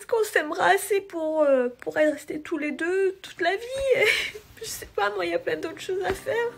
qu'on s'aimera assez pour rester tous les deux toute la vie. Et je sais pas, moi, il y a plein d'autres choses à faire.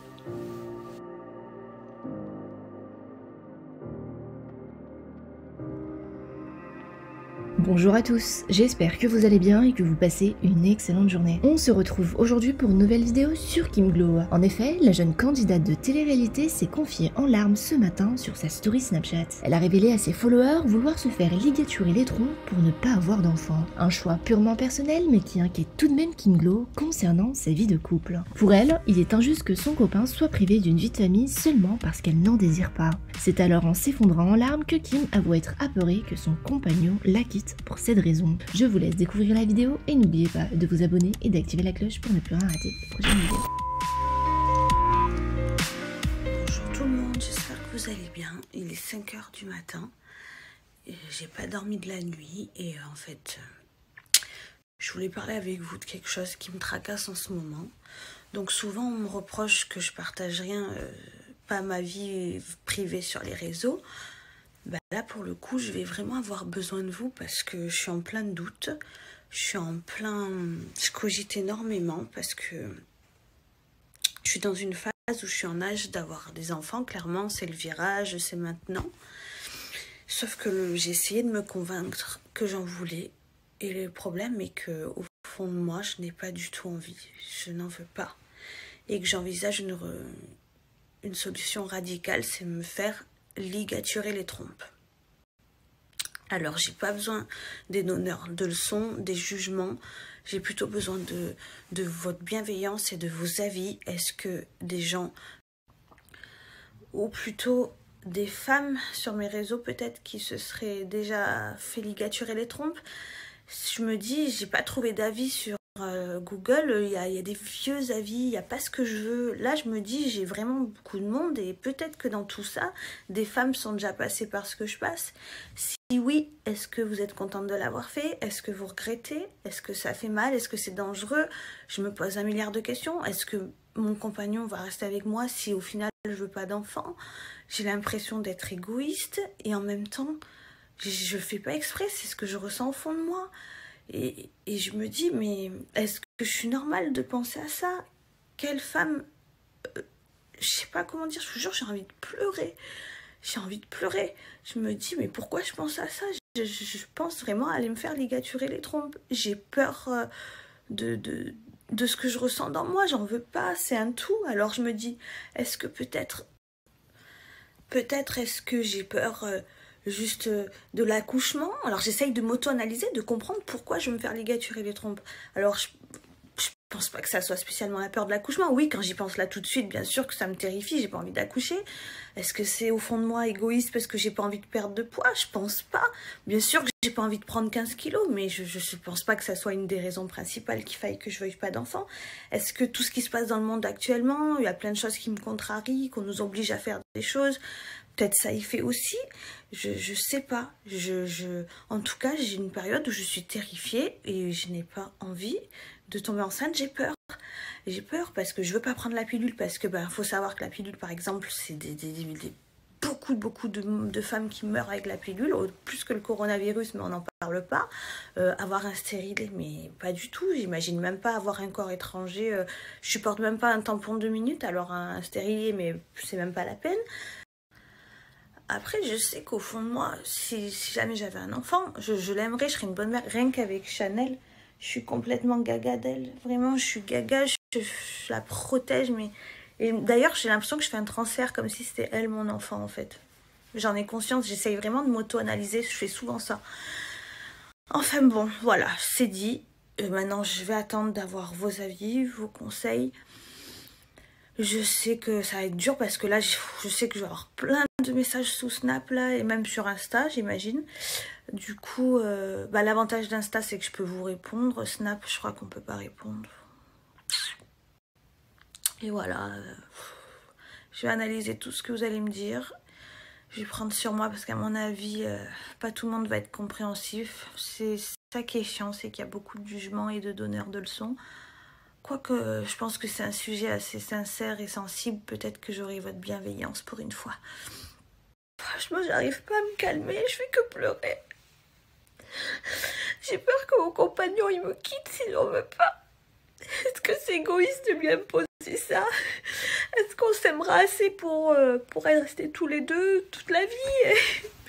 Bonjour à tous, j'espère que vous allez bien et que vous passez une excellente journée. On se retrouve aujourd'hui pour une nouvelle vidéo sur Kim Glow. En effet, la jeune candidate de télé-réalité s'est confiée en larmes ce matin sur sa story Snapchat. Elle a révélé à ses followers vouloir se faire ligaturer les troncs pour ne pas avoir d'enfant. Un choix purement personnel mais qui inquiète tout de même Kim Glow concernant sa vie de couple. Pour elle, il est injuste que son copain soit privé d'une vie de famille seulement parce qu'elle n'en désire pas. C'est alors en s'effondrant en larmes que Kim avoue être apeurée que son compagnon la quitte pour cette raison. Je vous laisse découvrir la vidéo et n'oubliez pas de vous abonner et d'activer la cloche pour ne plus rien rater des prochaines vidéos. Bonjour tout le monde, j'espère que vous allez bien. Il est 5 h du matin. J'ai pas dormi de la nuit et en fait, je voulais parler avec vous de quelque chose qui me tracasse en ce moment. Donc souvent on me reproche que je partage rien, pas ma vie privée sur les réseaux. Bah là pour le coup je vais vraiment avoir besoin de vous parce que je suis en plein doute, je cogite énormément parce que je suis dans une phase où je suis en âge d'avoir des enfants, clairement c'est le virage, c'est maintenant. Sauf que j'ai essayé de me convaincre que j'en voulais et le problème est que au fond de moi je n'ai pas du tout envie, je n'en veux pas et que j'envisage une solution radicale, c'est me faire ligaturer les trompes. Alors, j'ai pas besoin des donneurs de leçons, des jugements. J'ai plutôt besoin de votre bienveillance et de vos avis. Est-ce que des gens, ou plutôt des femmes sur mes réseaux peut-être qui se seraient déjà fait ligaturer les trompes? Je me dis, j'ai pas trouvé d'avis sur Google, il y a des vieux avis, il n'y a pas ce que je veux. Là, je me dis, j'ai vraiment beaucoup de monde et peut-être que dans tout ça, des femmes sont déjà passées par ce que je passe. Si oui, est-ce que vous êtes contente de l'avoir fait? Est-ce que vous regrettez? Est-ce que ça fait mal? Est-ce que c'est dangereux? Je me pose un milliard de questions. Est-ce que mon compagnon va rester avec moi si au final je veux pas d'enfant? J'ai l'impression d'être égoïste et en même temps, je fais pas exprès, c'est ce que je ressens au fond de moi. Et je me dis, mais est-ce que je suis normale de penser à ça? Quelle femme... je sais pas comment dire, je vous jure, j'ai envie de pleurer. J'ai envie de pleurer. Je me dis, mais pourquoi je pense à ça? Je pense vraiment à aller me faire ligaturer les trompes. J'ai peur de ce que je ressens dans moi. J'en veux pas, c'est un tout. Alors je me dis, est-ce que peut-être est-ce que j'ai peur... juste de l'accouchement. Alors j'essaye de m'auto-analyser, de comprendre pourquoi je veux me faire ligaturer les trompes. Alors je pense pas que ça soit spécialement la peur de l'accouchement. Oui, quand j'y pense là tout de suite, bien sûr que ça me terrifie, j'ai pas envie d'accoucher. Est-ce que c'est au fond de moi égoïste parce que j'ai pas envie de perdre de poids? Je pense pas. Bien sûr que j'ai pas envie de prendre 15 kilos, mais je pense pas que ça soit une des raisons principales qu'il faille que je veuille pas d'enfant. Est-ce que tout ce qui se passe dans le monde actuellement, il y a plein de choses qui me contrarient, qu'on nous oblige à faire des choses, peut-être ça y fait aussi, je sais pas. En tout cas, j'ai une période où je suis terrifiée et je n'ai pas envie de tomber enceinte, j'ai peur. J'ai peur parce que je veux pas prendre la pilule parce que faut savoir que la pilule par exemple, c'est beaucoup de femmes qui meurent avec la pilule, plus que le coronavirus, mais on n'en parle pas. Avoir un stérilet, mais pas du tout. J'imagine même pas avoir un corps étranger. Je supporte même pas un tampon de 2 minutes, alors un stérilet, mais c'est même pas la peine. Après, je sais qu'au fond de moi, si jamais j'avais un enfant, je l'aimerais, je serais une bonne mère. Rien qu'avec Chanel, je suis complètement gaga d'elle. Vraiment, je suis gaga, je la protège. Et d'ailleurs, j'ai l'impression que je fais un transfert comme si c'était elle mon enfant, en fait. J'en ai conscience, j'essaye vraiment de m'auto-analyser, je fais souvent ça. Enfin bon, voilà, c'est dit. Maintenant, je vais attendre d'avoir vos avis, vos conseils. Je sais que ça va être dur parce que là, je sais que je vais avoir plein de messages sous Snap là et même sur Insta, j'imagine. Du coup, l'avantage d'Insta, c'est que je peux vous répondre. Snap, je crois qu'on peut pas répondre. Et voilà, je vais analyser tout ce que vous allez me dire. Je vais prendre sur moi parce qu'à mon avis, pas tout le monde va être compréhensif. C'est ça qui est chiant, c'est qu'il y a beaucoup de jugements et de donneurs de leçons. Quoique, je pense que c'est un sujet assez sincère et sensible. Peut-être que j'aurai votre bienveillance pour une fois. Franchement, j'arrive pas à me calmer. Je fais que pleurer. J'ai peur mon compagnon il me quitte si j'en veux pas? Est-ce que c'est égoïste de lui imposer ça? Est-ce qu'on s'aimera assez pour rester tous les deux toute la vie?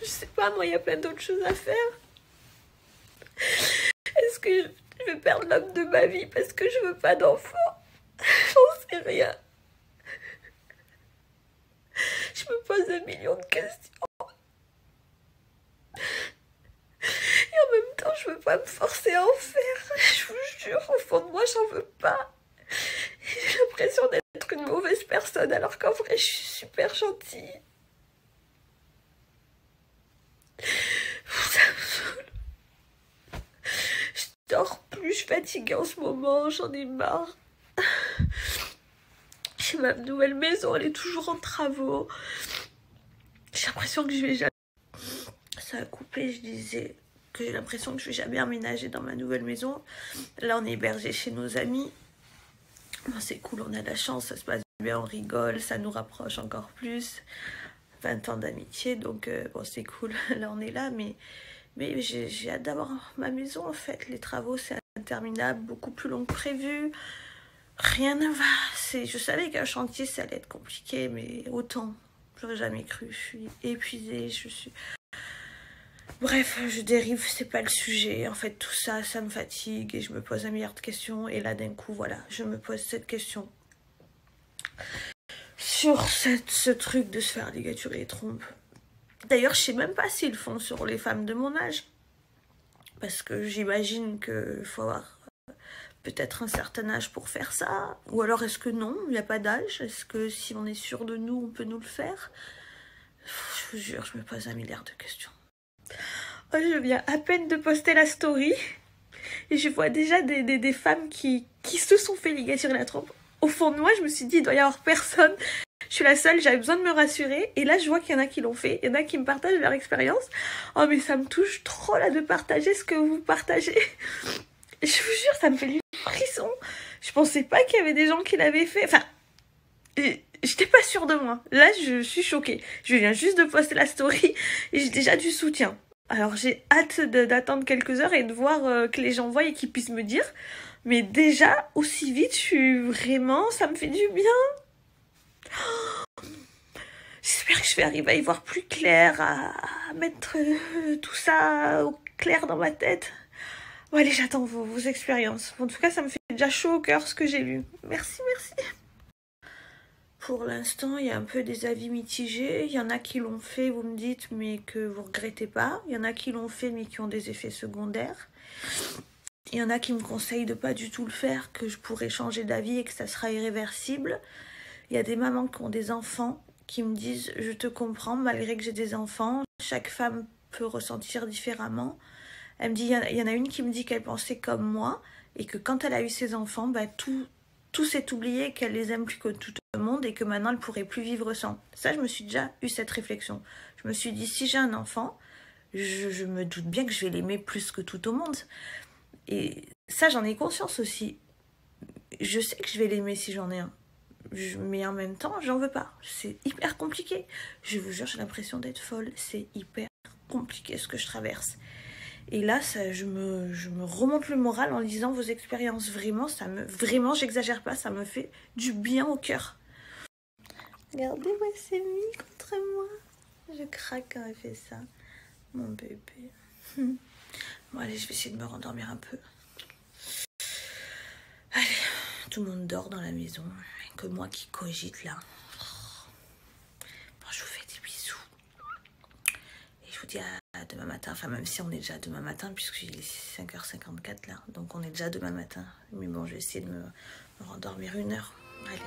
Je sais pas, moi il y a plein d'autres choses à faire. Est-ce que je vais perdre l'homme de ma vie parce que je veux pas d'enfant? J'en sais rien. Je me pose 1 million de questions. Et en même temps, je veux pas me forcer à en faire. Je vous jure, au fond de moi, j'en veux pas. J'ai l'impression d'être une mauvaise personne, alors qu'en vrai, je suis super gentille. Ça me saoule. Je dors plus, je suis fatiguée en ce moment, j'en ai marre. J'ai ma nouvelle maison, elle est toujours en travaux. J'ai l'impression que je vais jamais... Ça a coupé, je disais que j'ai l'impression que je vais jamais emménager dans ma nouvelle maison. Là, on est hébergé chez nos amis. Bon, c'est cool, on a de la chance, ça se passe bien, on rigole, ça nous rapproche encore plus. 20 ans d'amitié, donc bon, c'est cool. Là, on est là, mais j'ai hâte d'avoir ma maison, en fait. Les travaux, c'est interminable, beaucoup plus long que prévu. Rien ne va. Je savais qu'un chantier, ça allait être compliqué, mais autant, j'aurais jamais cru. Je suis épuisée, je suis... Bref, je dérive, c'est pas le sujet. En fait, tout ça, ça me fatigue et je me pose 1 milliard de questions. Et là, d'un coup, voilà, je me pose cette question. Sur ce truc de se faire ligaturer les trompes. D'ailleurs, je sais même pas s'ils le font sur les femmes de mon âge. Parce que j'imagine qu'il faut avoir peut-être un certain âge pour faire ça. Ou alors, est-ce que non, il n'y a pas d'âge? Est-ce que si on est sûr de nous, on peut nous le faire? Je vous jure, je me pose 1 milliard de questions. Oh, je viens à peine de poster la story et je vois déjà des femmes qui se sont fait ligaturer la trompe. Au fond de moi, je me suis dit, il doit y avoir personne. Je suis la seule, j'avais besoin de me rassurer. Et là, je vois qu'il y en a qui l'ont fait. Il y en a qui me partagent leur expérience. Oh, mais ça me touche trop là de partager ce que vous partagez. Je vous jure, ça me fait du frisson. Je pensais pas qu'il y avait des gens qui l'avaient fait. Enfin, j'étais pas sûre de moi. Là, je suis choquée. Je viens juste de poster la story et j'ai déjà du soutien. Alors, j'ai hâte d'attendre quelques heures et de voir que les gens voient et qu'ils puissent me dire. Mais déjà, aussi vite, je suis vraiment... Ça me fait du bien. Oh, j'espère que je vais arriver à y voir plus clair, à mettre tout ça au clair dans ma tête. Bon, allez, j'attends vos expériences. En tout cas, ça me fait déjà chaud au cœur ce que j'ai lu. Merci, merci. Pour l'instant, il y a un peu des avis mitigés. Il y en a qui l'ont fait, vous me dites, mais que vous regrettez pas. Il y en a qui l'ont fait, mais qui ont des effets secondaires. Il y en a qui me conseillent de pas du tout le faire, que je pourrais changer d'avis et que ça sera irréversible. Il y a des mamans qui ont des enfants qui me disent « Je te comprends, malgré que j'ai des enfants. Chaque femme peut ressentir différemment. » Elle me dit, il y en a une qui me dit qu'elle pensait comme moi et que quand elle a eu ses enfants, bah, tout s'est oublié, qu'elle les aime plus que tout le monde et que maintenant elle pourrait plus vivre sans. Ça, je me suis déjà eu cette réflexion. Je me suis dit, si j'ai un enfant, je me doute bien que je vais l'aimer plus que tout au monde. Et ça, j'en ai conscience aussi. Je sais que je vais l'aimer si j'en ai un. Mais en même temps, j'en veux pas. C'est hyper compliqué. Je vous jure, j'ai l'impression d'être folle. C'est hyper compliqué ce que je traverse. Et là, je me remonte le moral en lisant vos expériences. Vraiment, j'exagère pas, ça me fait du bien au cœur. Regardez où elle s'est mise contre moi. Je craque quand elle fait ça. Mon bébé. Bon, allez, je vais essayer de me rendormir un peu. Allez, tout le monde dort dans la maison. Que moi qui cogite là. Bon, je vous fais des bisous. Et je vous dis à demain matin. Enfin, même si on est déjà demain matin, puisqu'il est 5h54 là. Donc on est déjà demain matin. Mais bon, je vais essayer de me rendormir 1 heure. Allez.